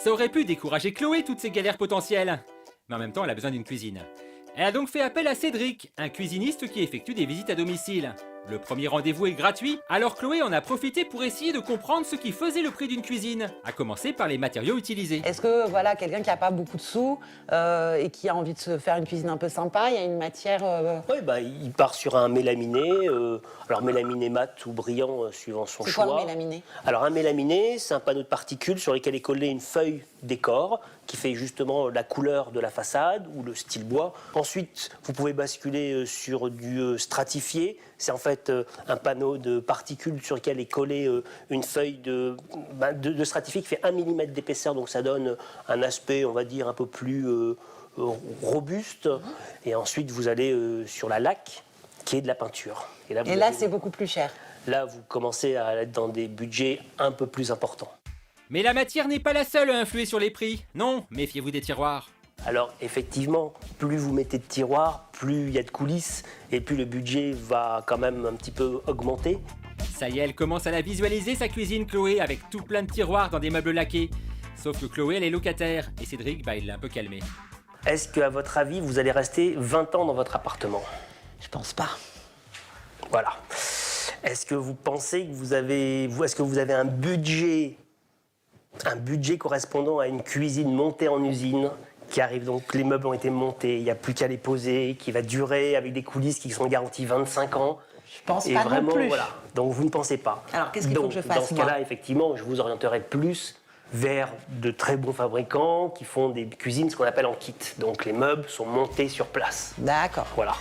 Ça aurait pu décourager Chloé, toutes ces galères potentielles. Mais en même temps, elle a besoin d'une cuisine. Elle a donc fait appel à Cédric, un cuisiniste qui effectue des visites à domicile. Le premier rendez-vous est gratuit, alors Chloé en a profité pour essayer de comprendre ce qui faisait le prix d'une cuisine, à commencer par les matériaux utilisés. Est-ce que voilà, quelqu'un qui n'a pas beaucoup de sous et qui a envie de se faire une cuisine un peu sympa, il y a une matière... Oui, bah, il part sur un mélaminé, alors mélaminé mat ou brillant suivant son C'est choix. quoi le mélaminé? Alors un mélaminé, c'est un panneau de particules sur lequel est collée une feuille décor qui fait justement la couleur de la façade ou le style bois. Ensuite, vous pouvez basculer sur du stratifié. C'est en fait un panneau de particules sur lequel est collée une feuille de stratifié qui fait 1 mm d'épaisseur, donc ça donne un aspect, on va dire, un peu plus robuste. Et ensuite, vous allez sur la laque, qui est de la peinture. Et là, c'est beaucoup plus cher. Là, vous commencez à être dans des budgets un peu plus importants. Mais la matière n'est pas la seule à influer sur les prix. Non, méfiez-vous des tiroirs. Alors effectivement, plus vous mettez de tiroirs, plus il y a de coulisses et plus le budget va quand même un petit peu augmenter. Ça y est, elle commence à la visualiser, sa cuisine, Chloé, avec tout plein de tiroirs dans des meubles laqués. Sauf que Chloé, elle est locataire, et Cédric, il l'a un peu calmé. Est-ce qu'à votre avis, vous allez rester 20 ans dans votre appartement? Je pense pas. Voilà. Est-ce que vous pensez que vous avez un budget correspondant à une cuisine montée en usine qui arrive, donc les meubles ont été montés, il n'y a plus qu'à les poser, qui va durer avec des coulisses qui sont garanties 25 ans. Je pense et pas vraiment, non plus. voilà. Donc vous ne pensez pas. Alors qu'est-ce qu'il faut que je fasse, dans ce cas-là, effectivement, je vous orienterai plus vers de très bons fabricants qui font des cuisines, ce qu'on appelle en kit. Donc les meubles sont montés sur place. D'accord. Voilà.